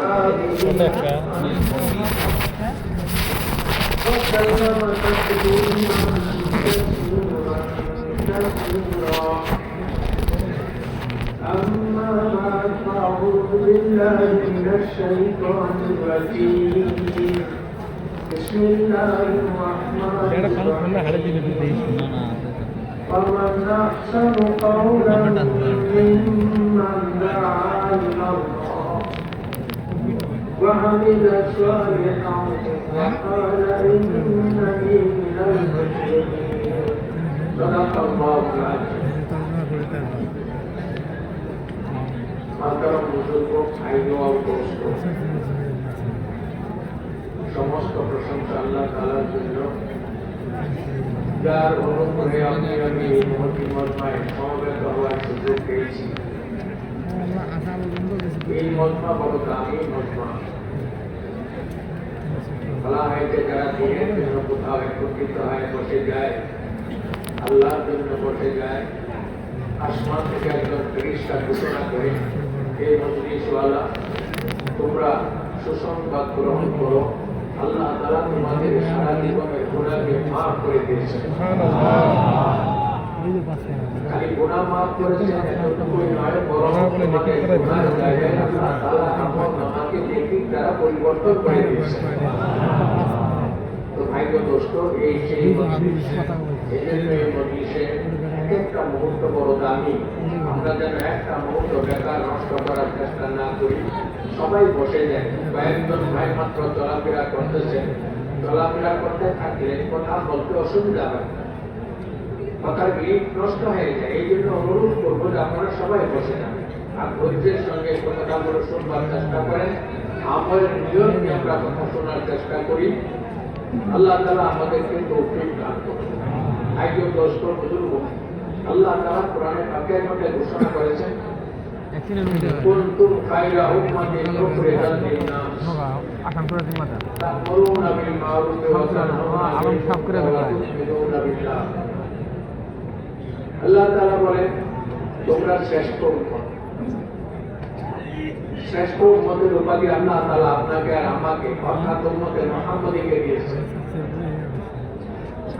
أما بعد فأعوذ بالله من الشيطان الرجيم بسم الله الرحمن الرحيم ومن أحسن قولا ممن دعا إلى الله وعمل صالحا وقال إنني من المسلمين صدق الله العظيم সমস্ত প্রশংসা আল্লাহ তাআলার জন্য, যার অনুগ্রহে আমি এই মজমায় সমবেত হওয়ার সুযোগ পেয়েছি। এই মজমা বড় দামি মজমা। বলা হয় যে যারা দিনের জন্য কোথাও একত্রিত হয়, বসে যায়, আল্লাহর জন্য বসে যায়, আসমান থেকে একজন ফেরেশতা ঘোষণা করে, এই মজলিসওয়ালা তোমরা সুসংবাদ গ্রহণ করো, আল্লাহ তাআলা তোমাদের সারা জীবনের গুনাহকে মাফ করে দিয়েছেন। খালি গুনাহ মাফ করেছেন এতটুকুই নয়, বরং তোমাদের গুনাহের জায়গায় আল্লাহ তাআলা আমলনামাকে নেকির দ্বারা পরিবর্তন করে দিয়েছেন। তো ভাইগো দোস্ত, এই সেই মজলিস, এই জন্য এই মজলিসে একটা মুহূর্ত বড় দামি। আমরা যেন একটা মুহূর্ত বেকার নষ্ট করার চেষ্টা না করি। সবাই বসে যায়, কয়েকজন ভাই মাত্র চলাফেরা করতেছেন। চলাফেরা করতে থাকলে কথা বলতে অসুবিধা হয়, কথার গ্রিপ নষ্ট হয়ে যায়। এই জন্য অনুরোধ করবো যে আপনারা সবাই বসে যান আর ধৈর্যের সঙ্গে কথাগুলো শুনবার চেষ্টা করেন। আমলের নিয়ম নিয়ে আমরা কথা শোনার চেষ্টা করি। আল্লাহ তাআলা আমাদেরকে তৌফিক দান করুন। একজন দোস্ত বুজুর্গ, আল্লাহ তাআলা কোরআনে পাকের মধ্যে ঘোষণা করেছেন, কুনতুম খায়রা উম্মাতিন উখরিজাত লিন-নাস তা'মুরুনা বিল মা'রুফি ওয়া তানহাউনা আনিল মুনকারি ওয়া তু'মিনুনা বিল্লাহ। আল্লাহ তাআলা বলেন, তোমরা শ্রেষ্ঠ উম্মত। শ্রেষ্ঠ উম্মতের উপাধি আল্লাহ তাআলা আপনাকে আর আমাকে অর্থাৎ উম্মতে মুহাম্মদীকে দিয়েছেন।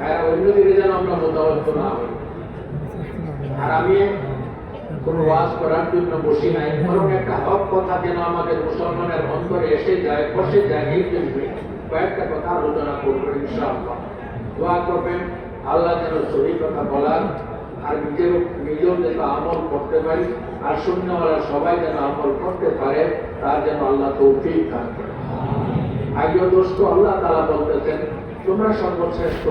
আর অন্যদিকে যেন আমরা মোতাবজ্জ না হই। আর আমি কোন ওয়াজ করার জন্য বসি নাই, বরং একটা হক কথা যেন আমাদের মুসলমানের অন্তরে এসে যায়, বসে যায়, এই জন্য কয়েকটা কথা আলোচনা করবো ইনশাআল্লাহ। দোয়া করবেন আল্লাহ যেন সহি কথা বলার আর নিজেও যেন আমল করতে পারি, আর শূন্যওয়ালা সবাই যেন আমল করতে পারে, তার যেন আল্লাহ তৌফিক দান করেন। আগে দোস্ত, আল্লাহ তাআলা বলতেছেন তোমরা সর্বশ্রেষ্ঠ।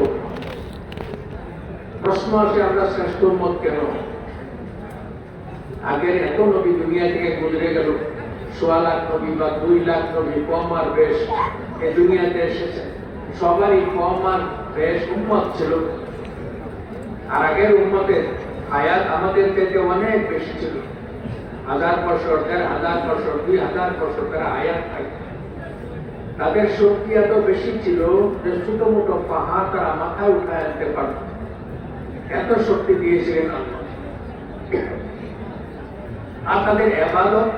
প্রশ্ন আসে, আমরা শ্রেষ্ঠ উম্মত কেন? আগের এত নবী দুনিয়া থেকে গুজরে গেল, ১৬ লাখ নবী বা ২ লাখ নবী, কম আর বেশ এই দুনিয়াতে এসেছে। সবারই কম আর বেশ উম্মত ছিল। আর আগের উম্মতের হায়াত আমাদের থেকে অনেক বেশি ছিল। ১০০০ বছর, ১,৫০০ বছর, ২,০০০ বছর তারা হায়াত থাকত। তাদের শক্তি এত বেশি ছিল যে ছোট মোটো পাহাড় তারা মাথায় উঠায় আনতে পারত, এত শক্তি দিয়েছিলেন আল্লাহ। আর তাদের ইবাদত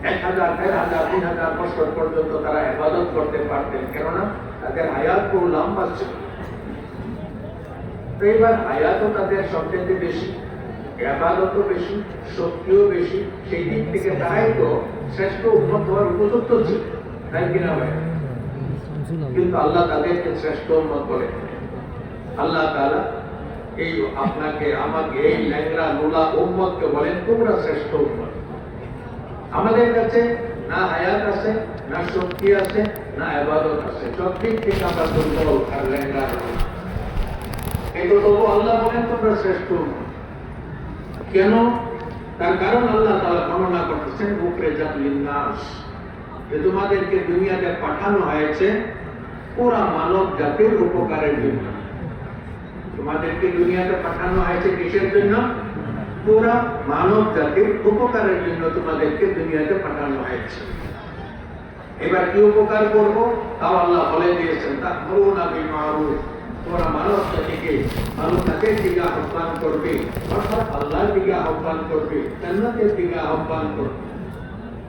১,০০০, ১,৫০০, ৩,০০০ বছর পর্যন্ত তারা ইবাদত করতে পারতেন, কেননা তাদের হায়াত খুব লম্বা ছিল। তো এবার হায়াতও তাদের সবচেয়ে বেশি, ইবাদতও বেশি, শক্তিও বেশি। সেই দিক থেকে তারাই তো শ্রেষ্ঠ উম্মত হওয়ার উপযুক্ত ছিল, তাই কিনা ভাই? কিন্তু আল্লাহ তাদেরকে শ্রেষ্ঠ উম্মত বলে। আল্লাহ তাআলা এই আপনাকে আমাকে এই ল্যাংড়া লোলা উম্মতকে বলেন তোমরা শ্রেষ্ঠ উম্মত। আমাদের কাছে না হায়াত আছে, না শক্তি আছে, না ইবাদত আছে, সব দিক থেকে আমরা দুর্বল আর ল্যাংড়া। কিন্তু তবু আল্লাহ বলেন তোমরা শ্রেষ্ঠ উম্মত। কেন? তার কারণ আল্লাহ তাআলা বর্ণনা করতেছেন উখরিজাত লিন-নাস, যে তোমাদেরকে দুনিয়াতে পাঠানো হয়েছে পুরা মানব জাতির উপকারের জন্য। তোমাদেরকে দুনিয়াতে পাঠানো হয়েছে কিসের জন্য? পুরা মানব জাতির উপকারের জন্য তোমাদেরকে দুনিয়াতে পাঠানো হয়েছে। এবার কি উপকার করব তাও আল্লাহ বলে দিয়েছেন, তা'মুরুনা বিল মা'রুফ, তোমরা মানব জাতিকে মানবতার দিকে আহ্বান করবে, অর্থাৎ আল্লাহর দিকে আহ্বান করবে, জান্নাতের দিকে আহ্বান করবে।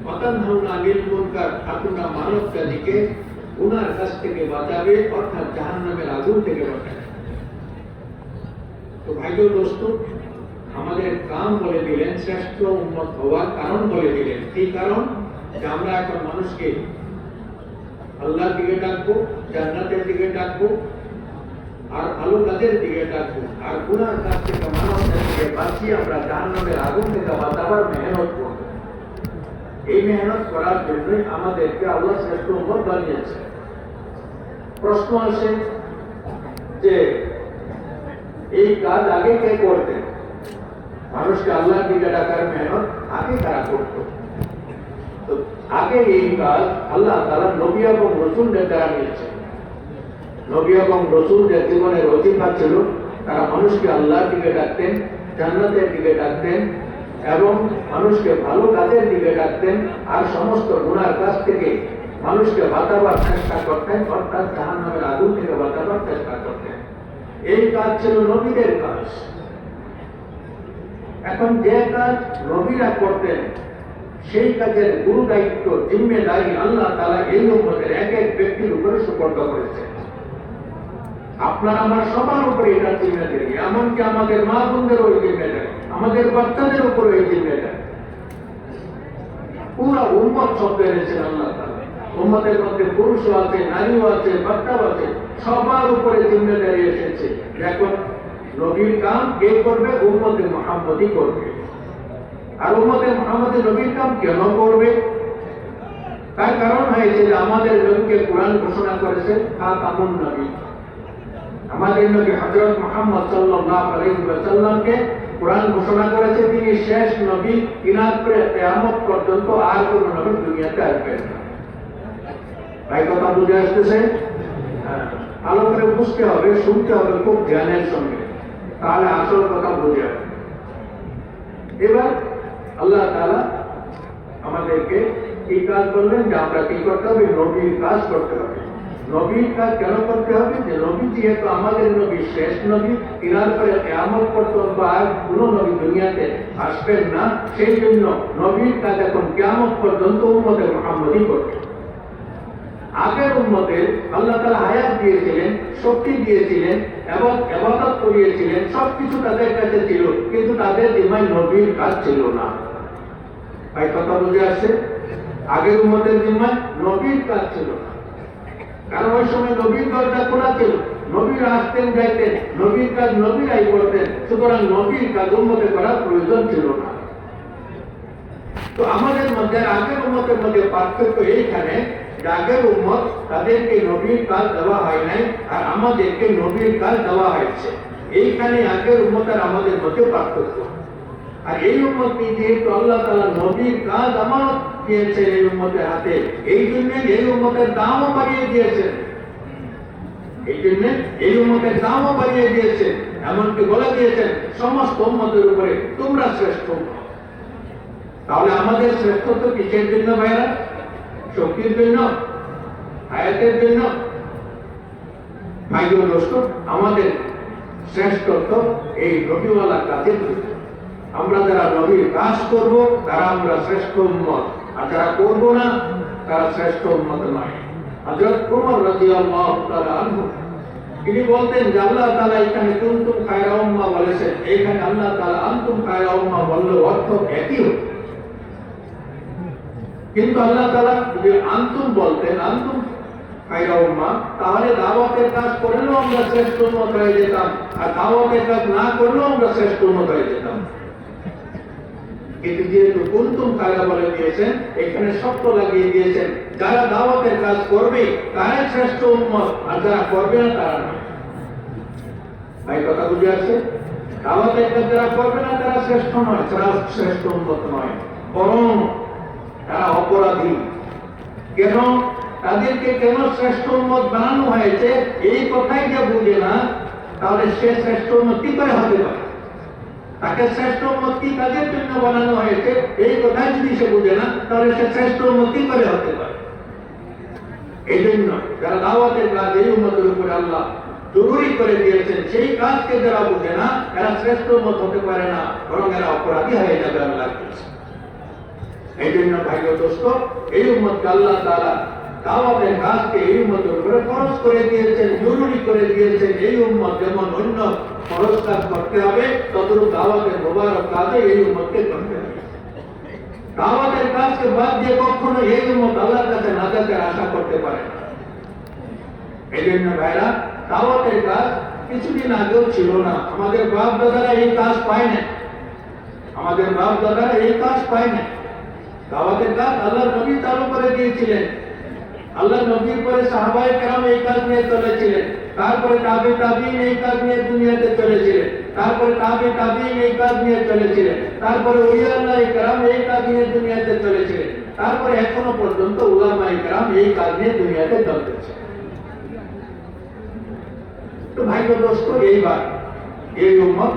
ওয়াতানহাউনা আনিল মুনকার, আপনারা মানব জাতিকে গুনার কাছ থেকে বাঁচাবে, অর্থাৎ জাহান্নামের আগুন থেকে বাঁচাবে। তো ভাইগো দোস্ত, আমাদের কাম বলে দিলেন, শ্রেষ্ঠ উম্মত হওয়ার কারণ বলে দিলেন। কি কারণ? যে আমরা এখন মানুষকে আল্লাহর দিকে ডাকবো, জান্নাতের দিকে ডাকবো, আর ভালো কাজের দিকে ডাকবো, আর গুনার কাছ থেকে মানব জাতিকে বাঁচিয়ে আমরা জাহান্নামের আগুন থেকে বাঁচাবার মেহনত করবো। এই মেহনত করার জন্যই আমাদেরকে আল্লাহ শ্রেষ্ঠ উম্মত বানিয়েছে। প্রশ্ন আসে যে এই কাজ আগে কে করতেন? মানুষকে আল্লাহর দিকে ডাকার মেহনত আগে কারা করত? তো আগে এই কাজ আল্লাহ তাআলা নবী এবং রাসূলদের দ্বারা নিয়েছে। নবী এবং রাসূলদের জীবনের ওজিফা ছিল তারা মানুষকে আল্লাহর দিকে ডাকতেন, জান্নাতের দিকে ডাকতেন এবং মানুষকে ভালো কাজের দিকে ডাকতেন, আর সমস্ত গুনার কাছ থেকে মানুষকে বাঁচাবার চেষ্টা করতেন, অর্থাৎ জাহান্নামের আগুন থেকে বাঁচাবার চেষ্টা করতেন। এই কাজ ছিল নবীদের কাজ। এখন যে কাজ নবীরা করতেন সেই কাজের গুরু দায়িত্ব, জিম্মেদারি আল্লাহ তাআলা এই উম্মতের এক এক ব্যক্তির উপরে সুপর্দ করেছে। আপনার আমার সবার উপরে এটা জিম্মেদারি, এমনকি আমাদের মা বোনদের ওই জিম্মেদারি, আমাদের বাচ্চাদের উপরে এই জিম্মেদারি। পুরা উম্মত সব পেরেছেন আল্লাহ তাআলা। উম্মতের মধ্যে পুরুষও আছে, নারীও আছে, বাচ্চাও আছে, সবার উপরে জিম্মেদারি এসেছে। এখন নবীর কাম কে করবে? উম্মতে মুহাম্মদই করবে। আর উম্মতে মুহাম্মদী নবীর কাম কেন করবে? তার কারণ হয়েছে যে আমাদের নবীকে কোরআন ঘোষণা করেছে খাতামুন নবী। আমাদের নবী হযরত মুহাম্মদ সাল্লাল্লাহু আলাইহি ওয়াসাল্লামকে কোরআন ঘোষণা করেছে তিনি শেষ নবী, তিনার পরে কিয়ামত পর্যন্ত আর কোন নবী দুনিয়াতে আসবেন না। ভাই কথা বুঝে আসতেছে? ভালো করে বুঝতে হবে, শুনতে হবে খুব ধ্যানের সঙ্গে, তাহলে আসল কথা বুঝে আসবে। এবার আল্লাহ তাআলা আমাদেরকে এই কাজ বললেন যে আমরা কি করতে হবে? নবীর কাজ করতে হবে। নবীর কাজ কেন করতে হবে? যে নবী যেহেতু আমাদের নবী শেষ নবী, তিনার পরে কিয়ামত পর্যন্ত আর কোন নবী দুনিয়াতে আসবেন না, সেই জন্য নবীর কাজ এখন কিয়ামত পর্যন্ত উম্মতে মুহাম্মদী করবে। আগের উম্মতের আল্লাহ তাআলা হায়াত দিয়েছিলেন, শক্তি দিয়েছিলেন এবং ইবাদত করিয়েছিলেন, সবকিছু তাদের কাছে ছিল, কিন্তু তাদের জিম্মায় নবীর কাজ ছিল না। ভাই কথা বুঝে আসছে? আগের উম্মতের জিম্মায় নবীর কাজ ছিল না, কারণ ওই সময় নবীর দরজা খোলা ছিল, নবীরা আসতেন যাইতেন, নবীর কাজ নবীরাই করতেন, সুতরাং নবীর কাজ উম্মতে করার প্রয়োজন ছিল না। তো আমাদের মধ্যে আগের উম্মতের মধ্যে পার্থক্য এইখানে, আগের উম্মত তাদেরকে নবীর কাজ দেওয়া হয় নাই, আর আমাদেরকে নবীর কাজ দেওয়া হয়েছে। এইখানে আগের উম্মত আর আমাদের মধ্যে পার্থক্য। আর এই উম্মতকে যেহেতু আল্লাহ তাআলা নবীর কাজ আমানত দিয়েছেন এই উম্মতের হাতে, এই জন্য এই উম্মতের দামও বাড়িয়ে দিয়েছেন। এই জন্য এই উম্মতের দামও বাড়িয়ে দিয়েছেন, এমনকি বলে দিয়েছেন সমস্ত উম্মতের উপরে তোমরা শ্রেষ্ঠ। তাহলে আমাদের শ্রেষ্ঠত্ব কিসের জন্য ভাইরা? শক্তির জন্য? হায়াতের জন্য? ভাইগো দোস্ত, আমাদের শ্রেষ্ঠত্ব এই নবীওয়ালা কাজের জন্য। আমরা যারা নবীর কাজ করব তারা আমরা শ্রেষ্ঠ উম্মত, আর যারা করব না তারা শ্রেষ্ঠ উম্মত নয়। হযরত ওমর রাদিয়াল্লাহু তাআলা আনহু তিনি বলতেন যে আল্লাহ তাআলা এখানে কুনতুম খায়রা উম্মাহ বলেছেন, এখানে আল্লাহ তাআলা আনতুম খায়রা উম্মাহ বললে অর্থ একই হতো, কিন্তু আল্লাহ তাআলা যদি আনতুম বলতেন, আনতুম খায়রা উম্মাহ, তাহলে দাওয়াতের কাজ করলেও আমরা শ্রেষ্ঠ উম্মত হয়ে যেতাম, আর দাওয়াতের কাজ না করলেও আমরা শ্রেষ্ঠ উম্মত হয়ে যেতাম। কিন্তু যেহেতু কুনতুম খায়রা বলে দিয়েছেন, এখানে শর্ত লাগিয়ে দিয়েছেন যারা দাওয়াতের কাজ করবে তারাই শ্রেষ্ঠ উম্মত, আর যারা করবে না তারা নয়। ভাই কথা বুঝে আসছে? দাওয়াতের কাজ যারা করবে না তারা শ্রেষ্ঠ নয়, তারা শ্রেষ্ঠ উম্মত নয়, বরং তারা অপরাধী। কেন? তাদেরকে কেন শ্রেষ্ঠ উম্মত বানানো হয়েছে এই কথাই যে বুঝে না, তাহলে সে শ্রেষ্ঠ উম্মত কি করে হতে পারে? তাকে শ্রেষ্ঠ উম্মত কি কাজের জন্য বানানো হয়েছে এই কথাই যদি সে বুঝে না, তাহলে সে শ্রেষ্ঠ উম্মত কি করে হতে পারে? এই জন্য যারা দাওয়াতের কাজ এই উম্মতের উপরে আল্লাহ জরুরি করে দিয়েছেন, সেই কাজকে যারা বুঝে না এরা শ্রেষ্ঠ উম্মত হতে পারে না, বরং এরা অপরাধী হয়ে যাবে আল্লাহর কাছে। এই জন্য ভাই ও দোস্ত, এই উম্মতকে আল্লাহ তাআলা দাওয়াতের কাজকে এই উম্মতের উপরে ফরজ করে দিয়েছেন, জরুরি করে দিয়েছেন। এই উম্মত যেমন অন্য ফরজ কাজ করতে হবে, ততটুকু দাওয়াতের মোবারক কাজে এই উম্মতকে করতে হবে। দাওয়াতের কাজকে বাদ দিয়ে কখনো এই উম্মত আল্লাহর কাছে নাজাতের আশা করতে পারে না। এই জন্য ভাইরা, দাওয়াতের কাজ কিছুদিন আগেও ছিল না। আমাদের বাপ দাদারা এই কাজ পায় না, আমাদের বাপ দাদারা এই কাজ পায় না। দাওয়াতের কাজ আল্লাহর নবী চালু করে দিয়েছিলেন। আল্লাহ নবীর পরে সাহাবায়ে কেরাম এই কাজ নিয়ে চলেছিলেন, তারপরে তাবে তাবিঈন এই কাজ নিয়ে দুনিয়াতে চলেছিলেন, তারপরে তাবে তাবিঈন এই কাজ নিয়ে চলেছিলেন, তারপরে ওলিয়া আল্লাহ কেরাম এই কাজ নিয়ে দুনিয়াতে চলেছিলেন, তারপরে এখনো পর্যন্ত উলামায়ে কেরাম এই কাজ নিয়ে দুনিয়াতে চলতেছে। তো ভাই ও দোস্ত, এইবার এই উম্মত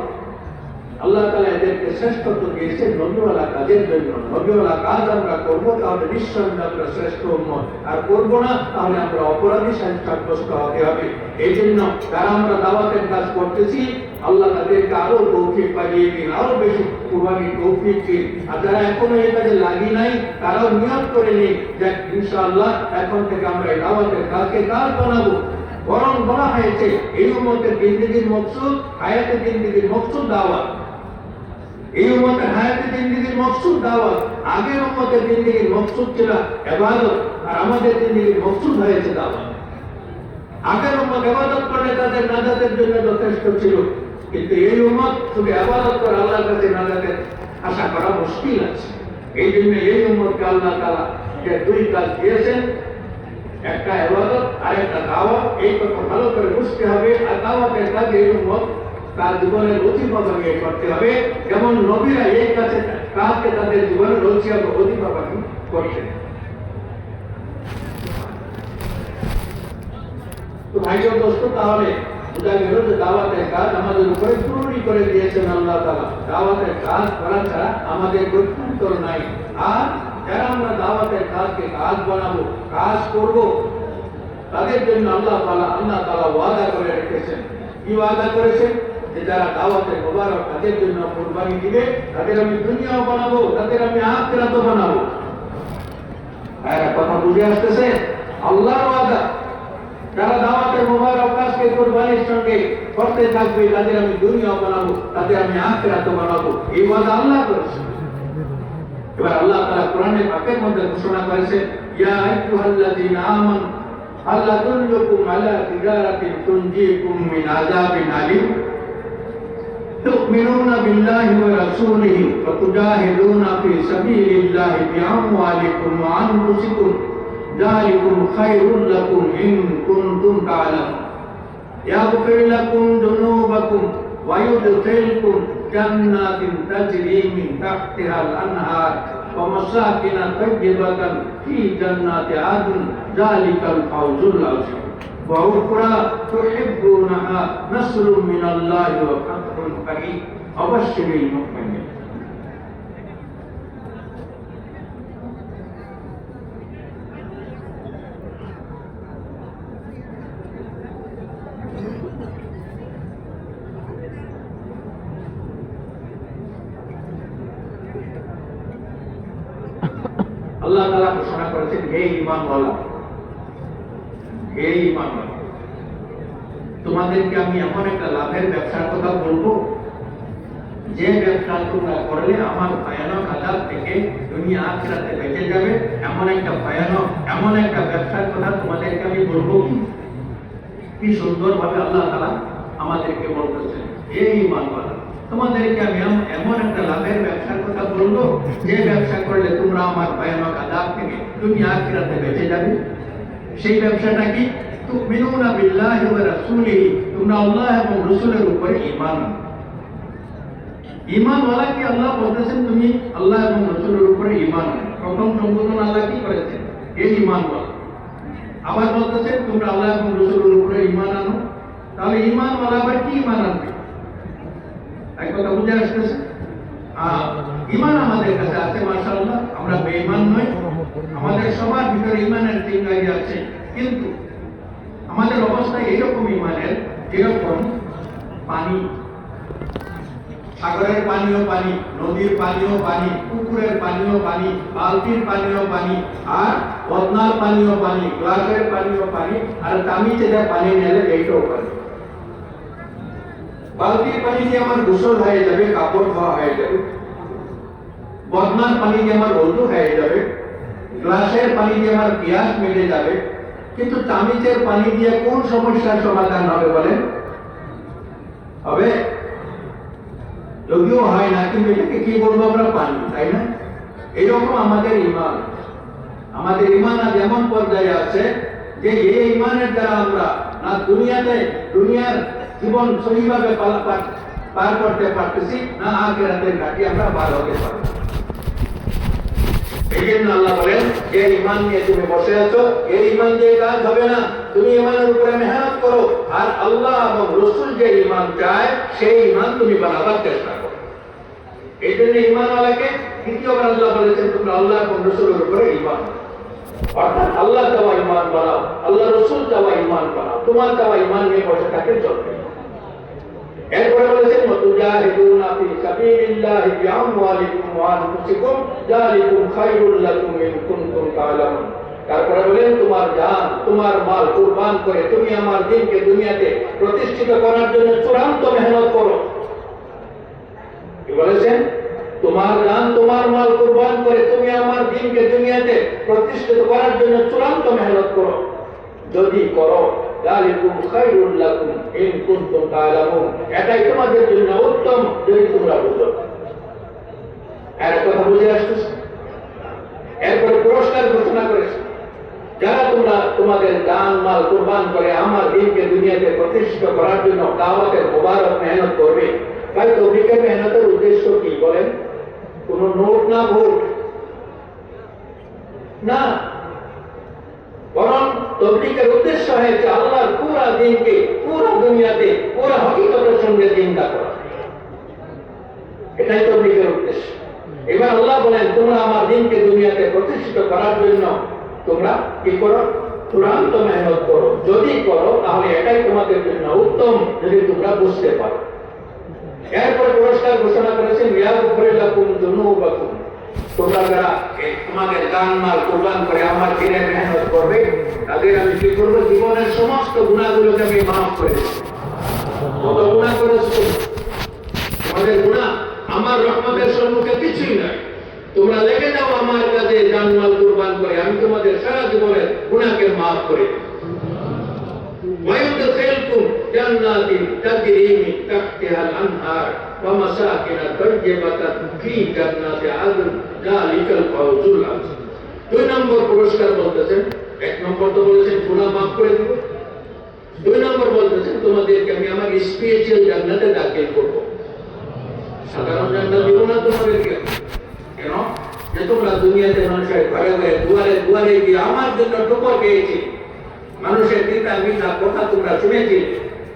আল্লাহ তাআলা এদেরকে শ্রেষ্ঠত্ব দিয়েছে নবীওয়ালা কাজের জন্য। নবীওয়ালা কাজ আমরা করবো, তাহলে নিঃসন্দেহে আমরা শ্রেষ্ঠ উম্মত, আর করবো না তাহলে আমরা অপরাধী সাব্যস্ত হতে হবে। এই জন্য যারা আমরা দাওয়াতের কাজ করতেছি, আল্লাহ তাদেরকে আরো তৌফিক বাড়িয়ে দিন, আরো বেশি কুরবানি তৌফিক দিন। আর যারা এখনো এই কাজে লাগি নাই, তারাও নিয়ত করে নিন যে ইনশাআল্লাহ এখন থেকে আমরা এই দাওয়াতের কাজকে কাজ বানাবো। বরং বলা হয়েছে এই উম্মতের জিন্দেগির মকসুদ, হায়াতের জিন্দেগির মকসুদ দাওয়াত। এই উম্মতের হায়াতের জিন্দেগির মকসুদ দাওয়াত। আগের উম্মতের জিন্দেগির মকসুদ ছিল ইবাদত, আর আমাদের জিন্দেগির মকসুদ হয়েছে দাওয়াত। আগের উম্মত ইবাদত করলে তাদের নাজাতের জন্য যথেষ্ট ছিল, কিন্তু এই উম্মত শুধু ইবাদত করে আল্লাহর কাছে নাজাতের আশা করা মুশকিল আছে। এই জন্য এই উম্মতকে আল্লাহ তাআলা যে দুই কাজ দিয়েছেন, একটা ইবাদত আর একটা দাওয়াত, এই কথা ভালো করে বুঝতে হবে। আর দাওয়াতের কাজ এই উম্মত তার জীবনের অতিপা বানিয়ে করতে হবে, যেমন নবীরা এই কাজকে তাদের জীবনের অতিপা বানিয়ে করতেন। তো ভাই ও দোস্ত, তাহলে বোঝা গেল যে দাওয়াতের কাজ আমাদের উপরে জরুরি করে দিয়েছেন আল্লাহ তাআলা। দাওয়াতের কাজ করা ছাড়া আমাদের গত্যন্তর নাই। আর যারা আমরা দাওয়াতের কাজকে কাজ বানাবো, কাজ করব, তাদের জন্য আল্লাহ তাআলা ওয়াদা করে রেখেছেন। কি ওয়াদা করেছেন? যে যারা দাওয়াতের মোবারক কাজের জন্য কুরবানি দিবে, তাদের আমি দুনিয়াও বানাবো, তাদের আমি আখিরাতও বানাবো। আর কথা বুঝে আসতেছে? আল্লাহর ওয়াদা। যারা দাওয়াতের মোবারক কাজকে কুরবানির সঙ্গে করতে থাকবে, তাদের আমি দুনিয়াও বানাবো, তাদের আমি আখিরাতও বানাবো। এই ওয়াদা আল্লাহ করেছেন। এবার আল্লাহ তাআলা কোরআনে পাকের মধ্যে ঘোষণা করেছেন, ইয়া আইয়ুহাল্লাযীনা আমানু হাল আদুল্লুকুম আলা তিজারাতিন তুনজিকুম মিন আযাবিন আলীম তু'মিনুনা বিল্লাহি ওয়া রাসূলিহি ওয়া তুজাহিদুনা ফি সাবিলিল্লাহি বিআমওয়ালিকুম ওয়া আনফুসিকুম যালিকুম খায়রুল লাকুম ইন কুনতুম তা'লামুন ইয়াগফির লাকুম যুনুবাকুম ওয়া ইউদখিলকুম জান্নাতিন তাজরি মিন তাহতিহাল আনহার ওয়া মাসাকিন তাইয়্যিবাতান ফি জান্নাতি আদন যালিকাল ফাওজুল আযীম ওয়া উখরা তুহিব্বুনাহা নাসরুম মিনাল্লাহি ওয়া ফাতহুন কারীম আবাশশিরিল মুমিনিন। আল্লাহ তাআলা ঘোষণা করেছেন, হে ঈমানওয়ালা, হে ঈমানওয়ালা, তোমাদেরকে আমি এমন একটা লাভের ব্যবসার কথা বলবো, যে ব্যবসা তোমরা করলে আমার ভয়ানক আযাব থেকে দুনিয়া আখিরাতে বেঁচে যাবে। এমন একটা ভয়ানক, এমন একটা ব্যবসার কথা তোমাদেরকে আমি বলবো। কি সুন্দরভাবে আল্লাহ তাআলা আমাদেরকে বলতেছেন, হে ঈমানওয়ালা, তোমাদেরকে আমি এমন একটা লাভের ব্যবসার কথা বলবো, যে ব্যবসা করলে তোমরা আমার ভয়ানক আযাব থেকে দুনিয়া আখিরাতে বেঁচে যাবে। সেই ব্যবসাটা কি? তু'মিনুনা বিল্লাহি ওয়া রাসূলিহি, তোমরা আল্লাহ এবং রাসূলের উপরে ঈমান আনো। ঈমানওয়ালা কি আল্লাহ বলতেছেন তুমি আল্লাহ এবং রাসূলের উপরে ঈমান আনো। প্রথম সম্বোধন আল্লাহ কি করেছেন? হে ঈমানওয়ালা। আবার বলতেছেন তোমরা আল্লাহ এবং রাসূলের উপরে ঈমান আনো। তাহলে ঈমানওয়ালা আবার কি ঈমান আনবে? এক কথা বুঝে আসতেছে? ঈমান আমাদের কাছে আছে মাশাআল্লাহ, আমরা বেঈমান নই। আমাদের সবার ভিতরে ঈমানের চিহ্ন আছে, কিন্তু আমাদের অবস্থা এরকম ঈমানের যেরকম পানি সাগরের পানিও পানি, নদীর পানিও পানি, পুকুরের পানিও পানি, বালতির পানিও পানি, আর বদনার পানিও পানি, গ্লাসের পানিও পানি, আর তামিচে পানি নিলে এইটাও পানি। বালতির পানি দিয়ে আমার গোসল হয়ে যাবে, কাপড় ধোয়া হয়ে যাবে। বদনার পানি দিয়ে আমার ওযু হয়ে যাবে। গ্লাসের পানি দিয়ে আমার পিয়াস মিটে যাবে। কিন্তু তামিচের পানি দিয়ে কোন সমস্যার সমাধান হবে বলেন? হবে? যদিও হয় না, কিন্তু এটাকে কি বলবো আমরা? পানি, তাই না? এইরকম আমাদের ইমান। আমাদের ইমান আজ এমন পর্যায়ে আছে যে এই ইমানের দ্বারা আমরা না দুনিয়ার জীবন সহিভাবে পার করতে পারতেছি, না আখিরাতের ঘাটি আমরা পার হতে পারবো। এই জন্য আল্লাহ বলেন, যে ইমান নিয়ে তুমি বসে আছো, এই ইমান দিয়ে কাজ হবে না। তুমি ইমানের উপরে মেহনত করো, আর আল্লাহ এবং রাসূল যে ইমান চায় সেই ইমান তুমি বানাবার চেষ্টা করো। এই জন্য ইমানওয়ালাকে দ্বিতীয়বার আল্লাহ বলেছেন, তোমরা আল্লাহ এবং রাসূলের উপরে ইমান, অর্থাৎ আল্লাহ দেওয়া ইমান বানাও, আল্লাহ রাসূল দেওয়া ইমান বানাও। তোমার দেওয়া ইমান নিয়ে বসে থাকলে চলবে। এরপরে বলেছেন, মুজাহিদুনা ফি সাবিলিল্লাহি বিআমওয়ালিকুম ওয়া আনফুসিকুম যালিকুম খায়রুল লাকুম ইন কুনতুম তা'লামুন। তারপরে বলেন, তোমার জান, তোমার মাল কুরবান করে তুমি আমার দ্বীনকে দুনিয়াতে প্রতিষ্ঠিত করার জন্য চূড়ান্ত মেহনত করো। কি বলেছেন? তোমার জান, তোমার মাল কুরবান করে তুমি আমার দ্বীনকে দুনিয়াতে প্রতিষ্ঠিত করার জন্য চূড়ান্ত মেহনত করো। যদি করো, যালিকুম খায়রুল লাকুম ইন কুনতুম তা'লামুন, এটাই তোমাদের জন্য উত্তম যদি তোমরা বুঝো। এর কথা বুঝে আসছে? এরপরে পুরস্কার ঘোষণা করেছে, যারা তোমরা তোমাদের জান মাল কুরবান করে আমার দ্বীনকে দুনিয়াতে প্রতিষ্ঠিত করার জন্য দাওয়াতের মোবারক মেহনত করবে। ভাই, তবলিগের মেহনতের উদ্দেশ্য কি বলেন? কোন নোট না, ভোট না, বরং তবলিগের উদ্দেশ্য হয়েছে আল্লাহর পুরা দ্বীনকে পুরা দুনিয়াতে পুরা হকিকতের সঙ্গে জিন্দা করা। এটাই তবলিগের উদ্দেশ্য। এবার আল্লাহ বলেন, তোমরা আমার দ্বীনকে দুনিয়াতে প্রতিষ্ঠিত করার জন্য তোমরা কি করো? চূড়ান্ত মেহনত করো। যদি করো তাহলে এটাই তোমাদের জন্য উত্তম যদি তোমরা বুঝতে পারো। এরপর পুরস্কার ঘোষণা করেছেন, ইয়াগফির লাকুম যুনুবাকুম, তোমরা যারা তোমাদের জান মাল কুরবান করে আমার দ্বীনে মেহনত করবে, তাদের আমি কি করবো? জীবনের সমস্ত গুনাহগুলোকে আমি মাফ করে দেব। কত গুনাহ করেছো? তোমাদের গুনাহ আমার রহমতের সম্মুখে কিছুই নয়। তোমরা লেগে যাও আমার কাছে জান মাল কুরবান করে, আমি তোমাদের সারা জীবনের গুনাহকে মাফ করে দেব। ويدخلكم جنات تجري من تحتها الأنهار ومساكن طيبة في جنات عدن ذلك الفوز العظيم। দুই নম্বর পুরস্কার বলতেছেন, এক নম্বর তো বলেছেন গুনাহ মাফ করে দেব, দুই নম্বর বলতেছেন তোমাদেরকে আমি আমার স্পেশাল জান্নাতে দাখিল করব। সাধারণ জান্নাত দিব না তোমাদেরকে। কেন? যে তোমরা দুনিয়াতে মানুষের ঘরে ঘরে দুয়ারে দুয়ারে গিয়ে আমার জন্য ঠোকর পেয়েছি, মানুষের চিন্তা মিথ্যা কথা তোমরা শুনেছিলে,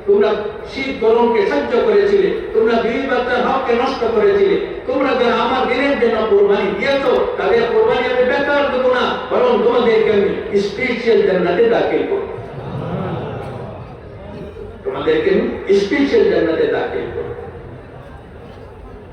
তোমরা শীত গরমকে সহ্য করেছিলে, তোমরা বিবি বাচ্চার হককে নষ্ট করেছিলে, তোমরা যারা আমার দিনের জন্য কোরবানি দিয়েছো তাদের কোরবানি আমি বেকার দেবো না, বরং তোমাদেরকে আমি স্পেশাল জান্নাতে দাখিল করব। তোমাদেরকে আমি স্পেশাল জান্নাতে দাখিল করব,